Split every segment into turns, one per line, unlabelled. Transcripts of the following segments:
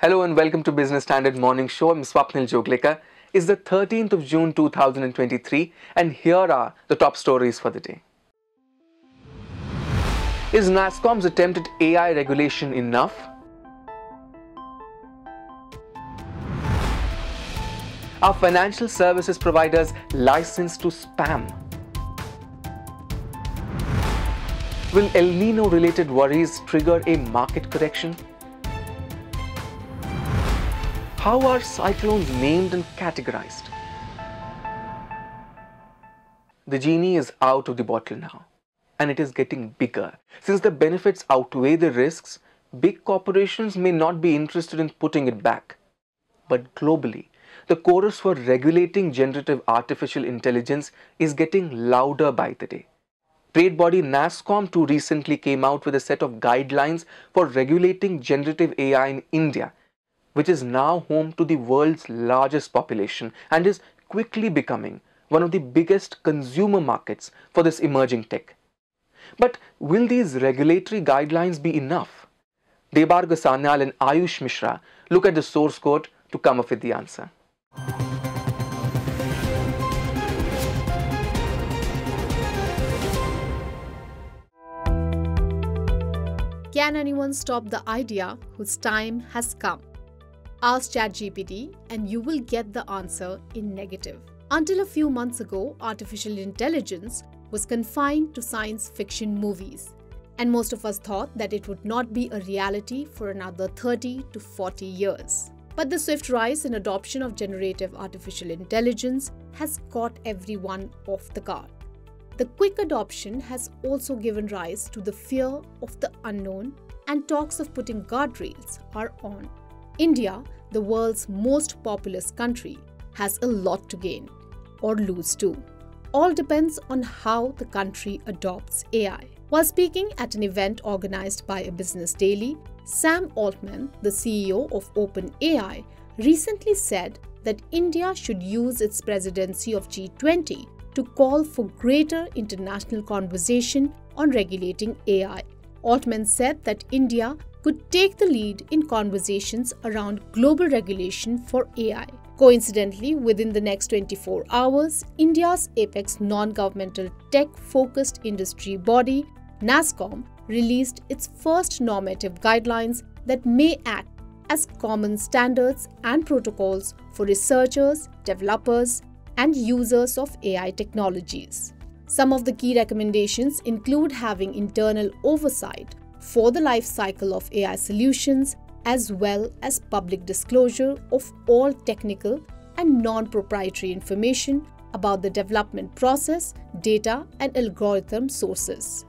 Hello and welcome to Business Standard Morning Show. I'm Swapnil Joglekar. It's the 13th of June 2023 and here are the top stories for the day. Is NASSCOM's attempt at AI regulation enough? Are financial services providers licensed to spam? Will El Nino-related worries trigger a market correction? How are cyclones named and categorized? The genie is out of the bottle now, and it is getting bigger. Since the benefits outweigh the risks, big corporations may not be interested in putting it back. But globally, the chorus for regulating generative artificial intelligence is getting louder by the day. Trade body NASSCOM too recently came out with a set of guidelines for regulating generative AI in India, which is now home to the world's largest population and is quickly becoming one of the biggest consumer markets for this emerging tech. But will these regulatory guidelines be enough? Debarga Sanyal and Ayush Mishra look at the source code to come up with the answer.
Can anyone stop the idea whose time has come? Ask ChatGPT and you will get the answer in negative. Until a few months ago, artificial intelligence was confined to science fiction movies, and most of us thought that it would not be a reality for another 30 to 40 years. But the swift rise in adoption of generative artificial intelligence has caught everyone off the guard. The quick adoption has also given rise to the fear of the unknown, and talks of putting guardrails are on. India, the world's most populous country, has a lot to gain or lose too. All depends on how the country adopts AI. While speaking at an event organized by a business daily, Sam Altman, the CEO of OpenAI, recently said that India should use its presidency of G20 to call for greater international conversation on regulating AI. Altman said that India could take the lead in conversations around global regulation for AI. Coincidentally, within the next 24 hours, India's apex non-governmental tech-focused industry body, NASSCOM, released its first normative guidelines that may act as common standards and protocols for researchers, developers, and users of AI technologies. Some of the key recommendations include having internal oversight for the life cycle of AI solutions, as well as public disclosure of all technical and non-proprietary information about the development process, data, and algorithm sources.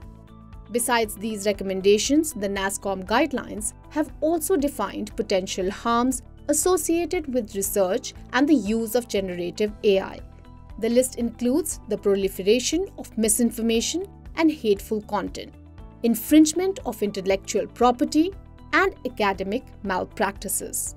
Besides these recommendations, the NASSCOM guidelines have also defined potential harms associated with research and the use of generative AI. The list includes the proliferation of misinformation and hateful content, infringement of intellectual property, and academic malpractices.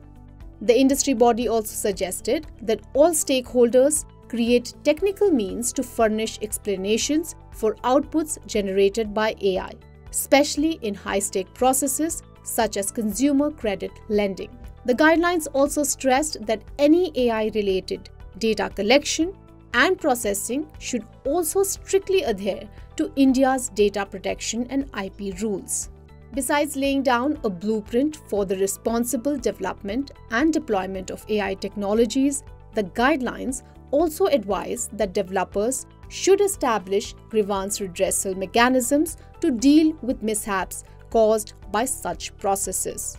The industry body also suggested that all stakeholders create technical means to furnish explanations for outputs generated by AI, especially in high-stake processes such as consumer credit lending. The guidelines also stressed that any AI-related data collection and processing should also strictly adhere to India's data protection and IP rules. Besides laying down a blueprint for the responsible development and deployment of AI technologies, the guidelines also advise that developers should establish grievance redressal mechanisms to deal with mishaps caused by such processes.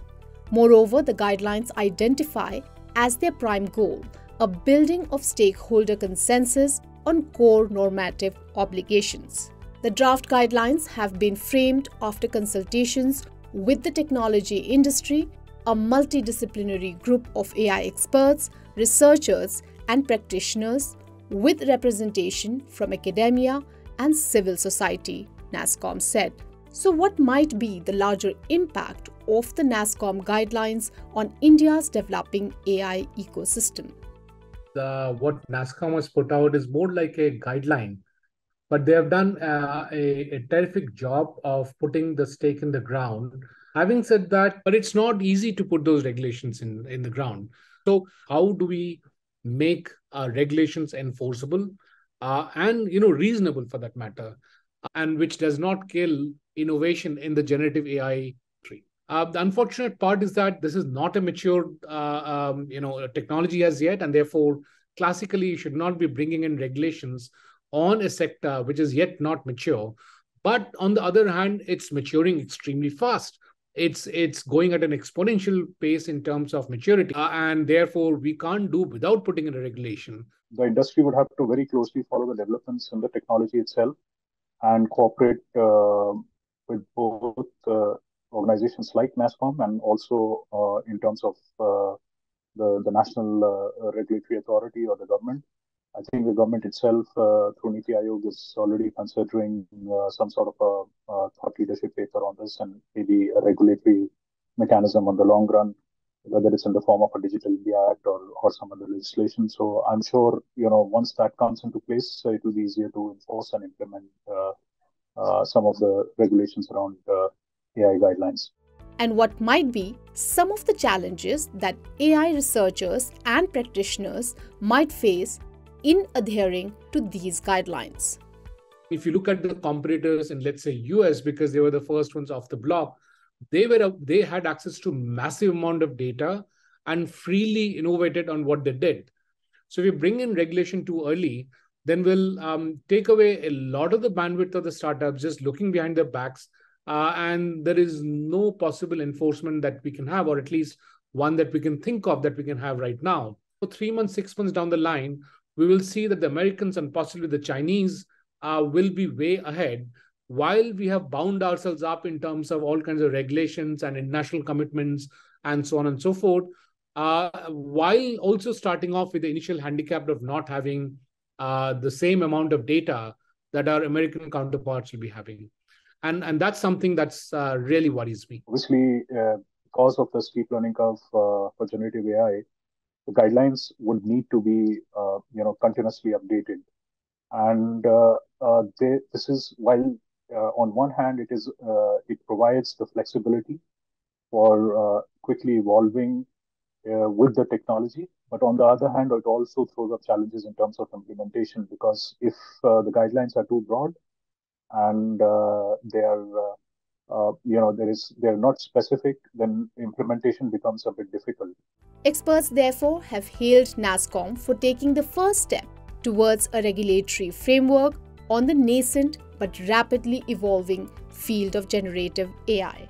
Moreover, the guidelines identify as their prime goal a building of stakeholder consensus on core normative obligations. The draft guidelines have been framed after consultations with the technology industry, a multidisciplinary group of AI experts, researchers, and practitioners with representation from academia and civil society, NASSCOM said. So what might be the larger impact of the NASSCOM guidelines on India's developing AI ecosystem?
What NASSCOM has put out is more like a guideline, but they have done a terrific job of putting the stake in the ground Having said that, but it's not easy to put those regulations in the ground. So how do we make regulations enforceable and reasonable for that matter, and which does not kill innovation in the generative AI tree? The unfortunate part is that this is not a mature technology as yet, and therefore classically you should not be bringing in regulations on a sector which is yet not mature. But on the other hand, it's maturing extremely fast. It's going at an exponential pace in terms of maturity, and therefore we can't do without putting in a regulation.
The industry would have to very closely follow the developments in the technology itself and cooperate with both organizations like NASSCOM and also in terms of the national regulatory authority or the government. I think the government itself, through NITI Aayog, is already considering some sort of a thought leadership paper on this, and maybe a regulatory mechanism on the long run, whether it's in the form of a Digital India Act or some other legislation. So I'm sure, once that comes into place, it will be easier to enforce and implement some of the regulations around AI guidelines.
And what might be some of the challenges that AI researchers and practitioners might face in adhering to these guidelines.
If you look at the competitors in, let's say, US, because they were the first ones off the block, they had access to massive amount of data and freely innovated on what they did. So if you bring in regulation too early, then we'll take away a lot of the bandwidth of the startups just looking behind their backs, and there is no possible enforcement that we can have, or at least one that we can think of that we can have right now. So 3 months, 6 months down the line, we will see that the Americans and possibly the Chinese will be way ahead, while we have bound ourselves up in terms of all kinds of regulations and international commitments and so on and so forth, while also starting off with the initial handicap of not having the same amount of data that our American counterparts will be having. And that's something that's really worries me.
Obviously, because of the steep learning curve for generative AI, the guidelines would need to be, continuously updated. And this is, while on one hand it provides the flexibility for quickly evolving with the technology, but on the other hand, it also throws up challenges in terms of implementation, because if the guidelines are too broad and they are they're not specific, then implementation becomes a bit difficult.
Experts therefore have hailed NASSCOM for taking the first step towards a regulatory framework on the nascent but rapidly evolving field of generative AI.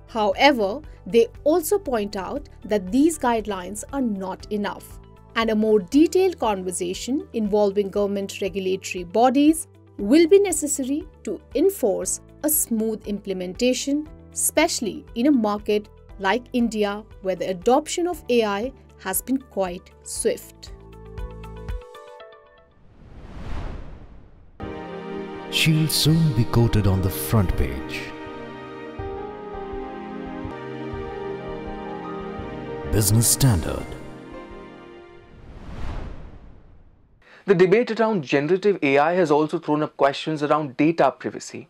However, they also point out that these guidelines are not enough, and a more detailed conversation involving government regulatory bodies will be necessary to enforce a smooth implementation, especially in a market like India, where the adoption of AI has been quite swift.
She'll soon be quoted on the front page. Business Standard.
The debate around generative AI has also thrown up questions around data privacy.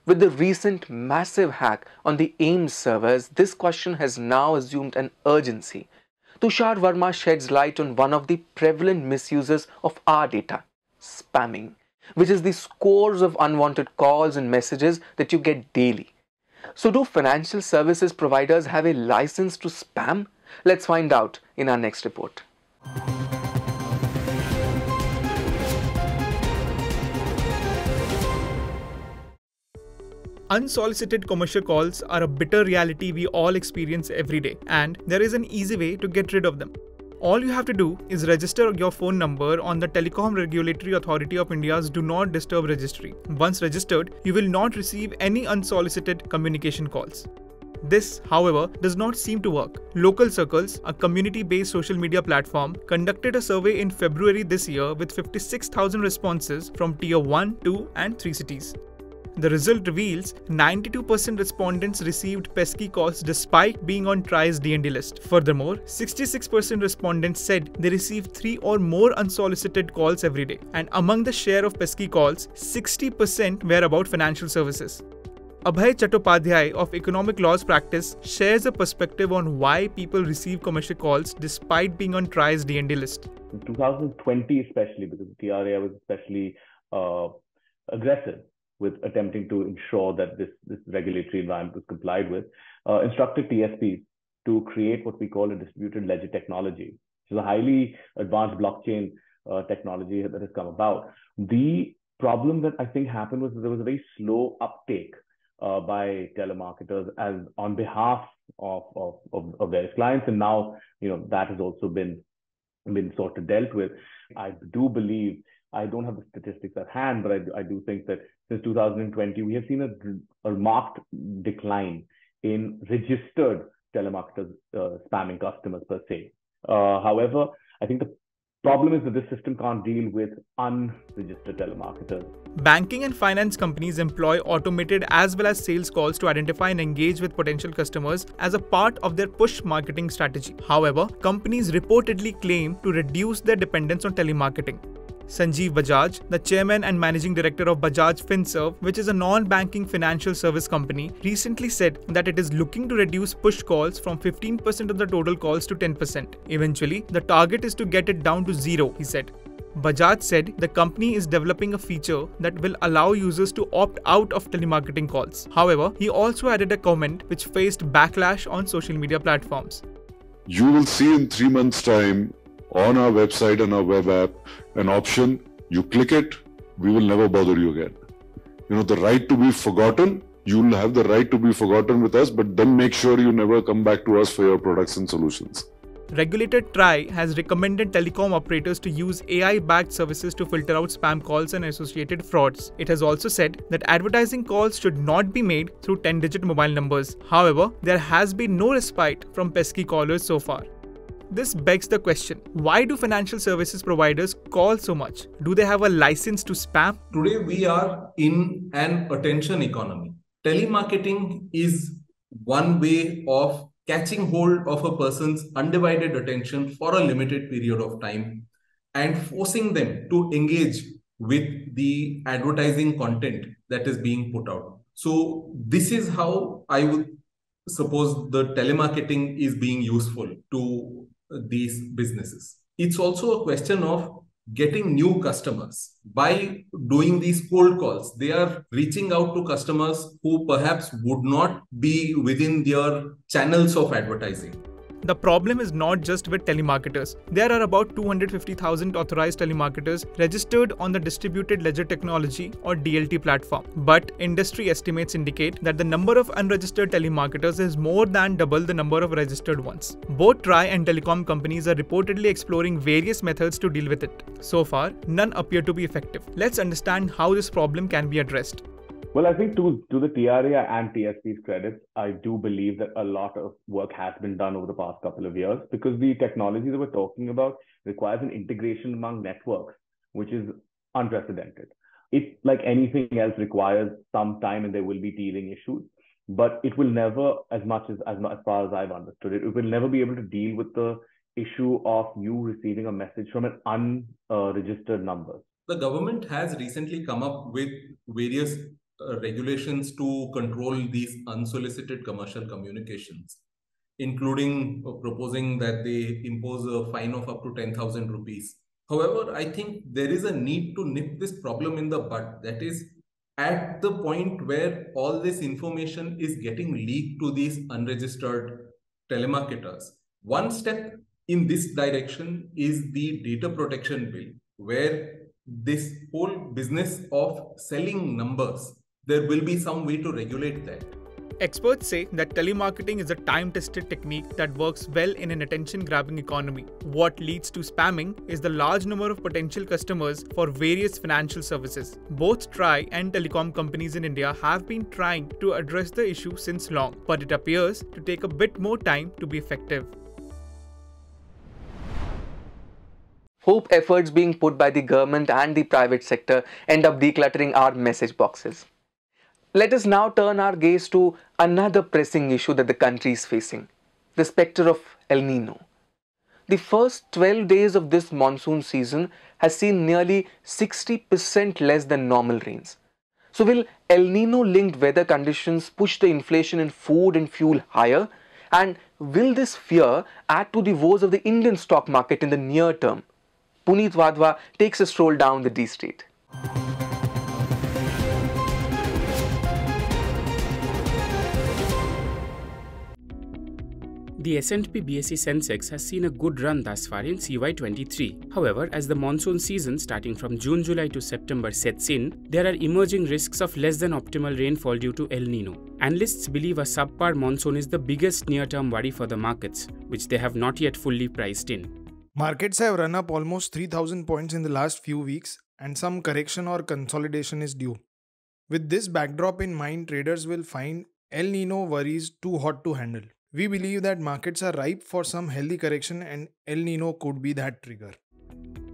With the recent massive hack on the AIMS servers, this question has now assumed an urgency. Tushar Verma sheds light on one of the prevalent misuses of our data: spamming, which is the scores of unwanted calls and messages that you get daily. So do financial services providers have a license to spam? Let's find out in our next report.
Unsolicited commercial calls are a bitter reality we all experience every day, and there is an easy way to get rid of them. All you have to do is register your phone number on the Telecom Regulatory Authority of India's Do Not Disturb registry. Once registered, you will not receive any unsolicited communication calls. This, however, does not seem to work. Local Circles, a community-based social media platform, conducted a survey in February this year with 56,000 responses from Tier 1, 2 and 3 cities. The result reveals 92% respondents received pesky calls despite being on TRAI's DND list. Furthermore, 66% respondents said they received 3 or more unsolicited calls every day. And among the share of pesky calls, 60% were about financial services. Abhay Chattopadhyay of Economic Laws Practice shares a perspective on why people receive commercial calls despite being on TRAI's D&D list.
In 2020 especially, because the TRA was especially aggressive with attempting to ensure that this regulatory environment was complied with, instructed TSPs to create what we call a distributed ledger technology, which is a highly advanced blockchain technology that has come about. The problem that I think happened was that there was a very slow uptake by telemarketers as on behalf of various clients, and now that has also been sort of dealt with. I do believe, I don't have the statistics at hand, but I do think that since 2020 we have seen a marked decline in registered telemarketers spamming customers per se. However, I think the problem is that this system can't deal with unregistered telemarketers.
Banking and finance companies employ automated as well as sales calls to identify and engage with potential customers as a part of their push marketing strategy. However, companies reportedly claim to reduce their dependence on telemarketing. Sanjeev Bajaj, the chairman and managing director of Bajaj Finserv, which is a non-banking financial service company, recently said that it is looking to reduce push calls from 15% of the total calls to 10%. Eventually, the target is to get it down to zero, he said. Bajaj said the company is developing a feature that will allow users to opt out of telemarketing calls. However, he also added a comment which faced backlash on social media platforms.
You will see in 3 months' time on our website and our web app an option. You click it, we will never bother you again. The right to be forgotten, you will have the right to be forgotten with us, but then make sure you never come back to us for your products and solutions.
Regulator TRAI has recommended telecom operators to use AI-backed services to filter out spam calls and associated frauds. It has also said that advertising calls should not be made through 10-digit mobile numbers. However, there has been no respite from pesky callers so far. This begs the question, why do financial services providers call so much? Do they have a license to spam?
Today we are in an attention economy. Telemarketing is one way of catching hold of a person's undivided attention for a limited period of time and forcing them to engage with the advertising content that is being put out. So this is how I would suppose the telemarketing is being useful to these businesses. It's also a question of getting new customers. By doing these cold calls, they are reaching out to customers who perhaps would not be within their channels of advertising.
The problem is not just with telemarketers. There are about 250,000 authorized telemarketers registered on the Distributed Ledger Technology or DLT platform. But industry estimates indicate that the number of unregistered telemarketers is more than double the number of registered ones. Both TRAI and telecom companies are reportedly exploring various methods to deal with it. So far, none appear to be effective. Let's understand how this problem can be addressed.
Well, I think to the TRA and TSP's credit, I do believe that a lot of work has been done over the past couple of years, because the technology that we're talking about requires an integration among networks, which is unprecedented. It, like anything else, requires some time and there will be teething issues, but it will never, as far as I've understood it, it will never be able to deal with the issue of you receiving a message from an unregistered number.
The government has recently come up with various regulations to control these unsolicited commercial communications, including proposing that they impose a fine of up to 10,000 rupees. However, I think there is a need to nip this problem in the bud. That is, at the point where all this information is getting leaked to these unregistered telemarketers. One step in this direction is the data protection bill, where this whole business of selling numbers, there will be some way to regulate that.
Experts say that telemarketing is a time-tested technique that works well in an attention-grabbing economy. What leads to spamming is the large number of potential customers for various financial services. Both TRAI and telecom companies in India have been trying to address the issue since long, but it appears to take a bit more time to be effective.
Hope efforts being put by the government and the private sector end up decluttering our message boxes. Let us now turn our gaze to another pressing issue that the country is facing, the spectre of El Nino. The first 12 days of this monsoon season has seen nearly 60% less than normal rains. So will El Nino linked weather conditions push the inflation in food and fuel higher? And will this fear add to the woes of the Indian stock market in the near term? Puneet Wadhwa takes a stroll down the D Street.
The S&P BSE Sensex has seen a good run thus far in CY23. However, as the monsoon season starting from June-July to September sets in, there are emerging risks of less than optimal rainfall due to El Nino. Analysts believe a subpar monsoon is the biggest near-term worry for the markets, which they have not yet fully priced in.
Markets have run up almost 3,000 points in the last few weeks, and some correction or consolidation is due. With this backdrop in mind, traders will find El Nino worries too hot to handle. We believe that markets are ripe for some healthy correction and El Nino could be that trigger.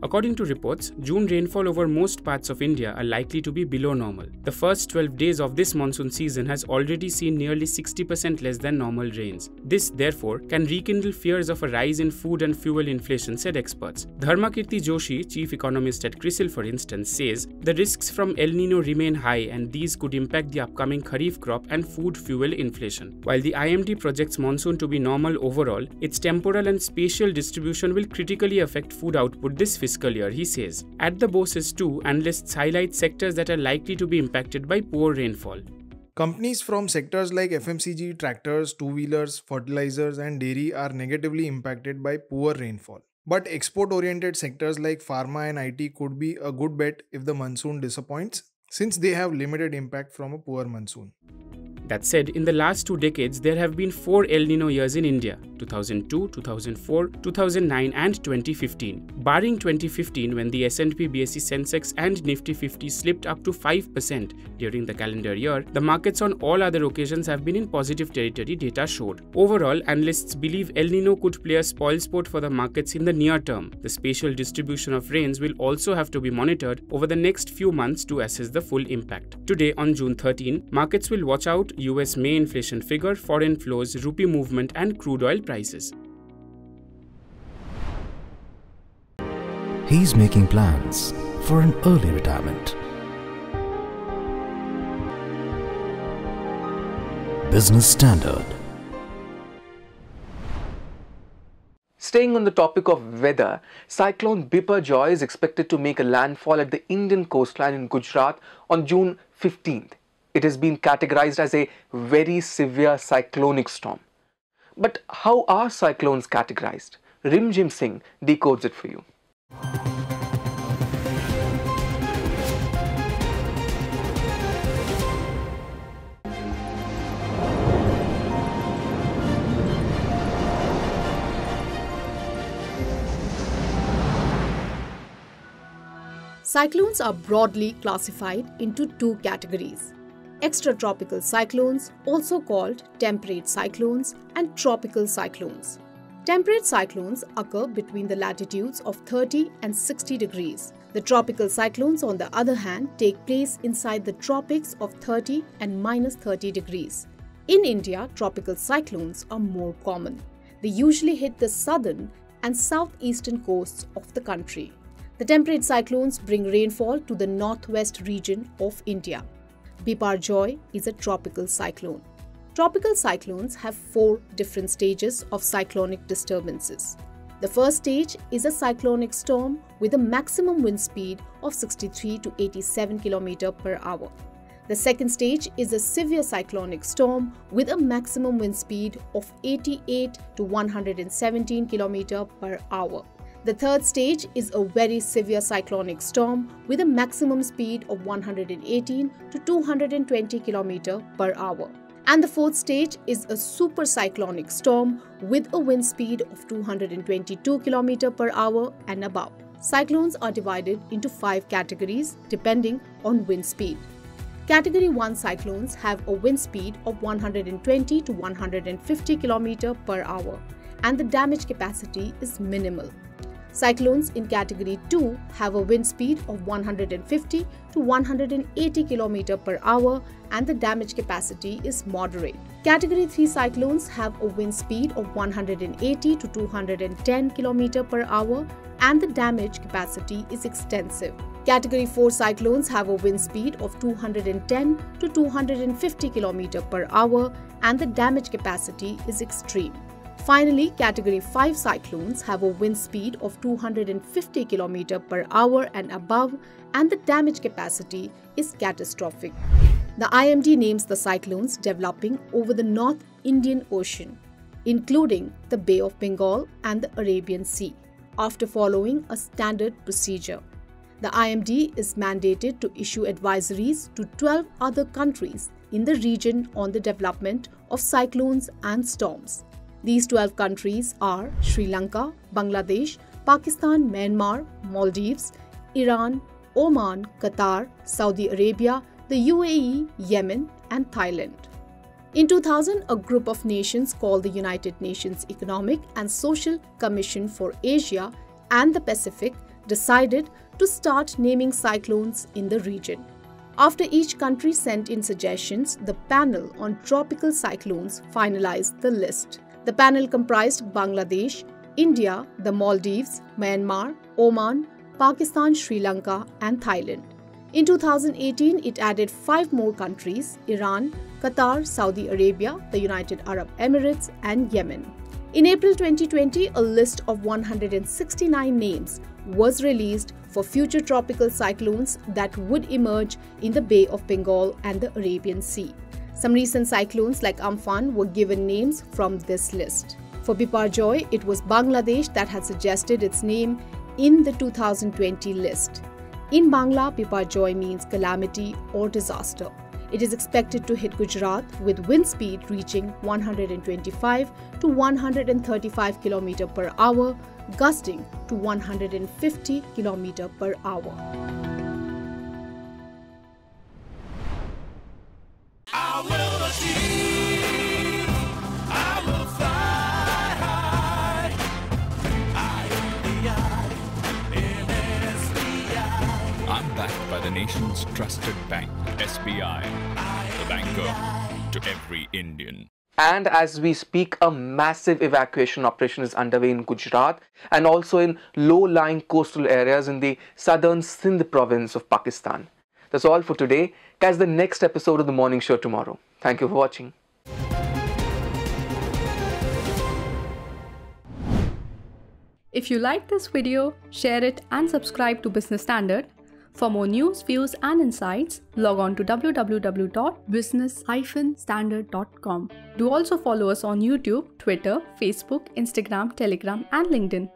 According to reports, June rainfall over most parts of India are likely to be below normal. The first 12 days of this monsoon season has already seen nearly 60% less than normal rains. This, therefore, can rekindle fears of a rise in food and fuel inflation, said experts. Dharmakirti Joshi, chief economist at CRISIL for instance, says the risks from El Nino remain high and these could impact the upcoming Kharif crop and food fuel inflation. While the IMD projects monsoon to be normal overall, its temporal and spatial distribution will critically affect food output this fiscal year, he says. At the BOSES too, analysts highlight sectors that are likely to be impacted by poor rainfall.
Companies from sectors like FMCG, tractors, two-wheelers, fertilizers and dairy are negatively impacted by poor rainfall. But export-oriented sectors like pharma and IT could be a good bet if the monsoon disappoints, since they have limited impact from a poor monsoon.
That said, in the last 2 decades, there have been 4 El Nino years in India, 2002, 2004, 2009 and 2015. Barring 2015 when the S&P BSE Sensex and Nifty 50 slipped up to 5% during the calendar year, the markets on all other occasions have been in positive territory, data showed. Overall, analysts believe El Nino could play a spoilsport for the markets in the near term. The spatial distribution of rains will also have to be monitored over the next few months to assess the full impact. Today, on June 13, markets will watch out US May inflation figure, foreign flows, rupee movement and crude oil prices.
He's making plans for an early retirement. Business Standard.
Staying on the topic of weather, cyclone Biparjoy is expected to make a landfall at the Indian coastline in Gujarat on June 15th. It has been categorized as a very severe cyclonic storm. But how are cyclones categorized? Rimjim Singh decodes it for you.
Cyclones are broadly classified into 2 categories: extratropical cyclones, also called temperate cyclones, and tropical cyclones. Temperate cyclones occur between the latitudes of 30 and 60 degrees. The tropical cyclones, on the other hand, take place inside the tropics of 30 and minus 30 degrees. In India, tropical cyclones are more common. They usually hit the southern and southeastern coasts of the country. The temperate cyclones bring rainfall to the northwest region of India. Biparjoy is a tropical cyclone. Tropical cyclones have 4 different stages of cyclonic disturbances. The first stage is a cyclonic storm with a maximum wind speed of 63 to 87 km per hour. The second stage is a severe cyclonic storm with a maximum wind speed of 88 to 117 km per hour. The third stage is a very severe cyclonic storm with a maximum speed of 118 to 220 km per hour. And the fourth stage is a super cyclonic storm with a wind speed of 222 km per hour and above. Cyclones are divided into 5 categories depending on wind speed. Category 1 cyclones have a wind speed of 120 to 150 km per hour and the damage capacity is minimal. Cyclones in Category 2 have a wind speed of 150 to 180 km per hour and the damage capacity is moderate. Category 3 cyclones have a wind speed of 180 to 210 km per hour and the damage capacity is extensive. Category 4 cyclones have a wind speed of 210 to 250 km per hour and the damage capacity is extreme. Finally, Category 5 cyclones have a wind speed of 250 km per hour and above and the damage capacity is catastrophic. The IMD names the cyclones developing over the North Indian Ocean, including the Bay of Bengal and the Arabian Sea, after following a standard procedure. The IMD is mandated to issue advisories to 12 other countries in the region on the development of cyclones and storms. These 12 countries are Sri Lanka, Bangladesh, Pakistan, Myanmar, Maldives, Iran, Oman, Qatar, Saudi Arabia, the UAE, Yemen, and Thailand. In 2000, a group of nations called the United Nations Economic and Social Commission for Asia and the Pacific decided to start naming cyclones in the region. After each country sent in suggestions, the panel on tropical cyclones finalized the list. The panel comprised Bangladesh, India, the Maldives, Myanmar, Oman, Pakistan, Sri Lanka, and Thailand. In 2018, it added 5 more countries: Iran, Qatar, Saudi Arabia, the United Arab Emirates, and Yemen. In April 2020, a list of 169 names was released for future tropical cyclones that would emerge in the Bay of Bengal and the Arabian Sea. Some recent cyclones like Amphan were given names from this list. For Biparjoy, it was Bangladesh that had suggested its name in the 2020 list. In Bangla, Biparjoy means calamity or disaster. It is expected to hit Gujarat with wind speed reaching 125 to 135 km per hour, gusting to 150 km per hour.
I will achieve, I will fly high. I am the NASSCOM.
I'm backed by the nation's trusted bank, SBI, the banker to every Indian.
And as we speak, a massive evacuation operation is underway in Gujarat and also in low-lying coastal areas in the southern Sindh province of Pakistan. That's all for today. Catch the next episode of The Morning Show tomorrow. Thank you for watching.
If you like this video, share it and subscribe to Business Standard. For more news, views and insights, log on to www.business-standard.com. Do also follow us on YouTube, Twitter, Facebook, Instagram, Telegram and LinkedIn.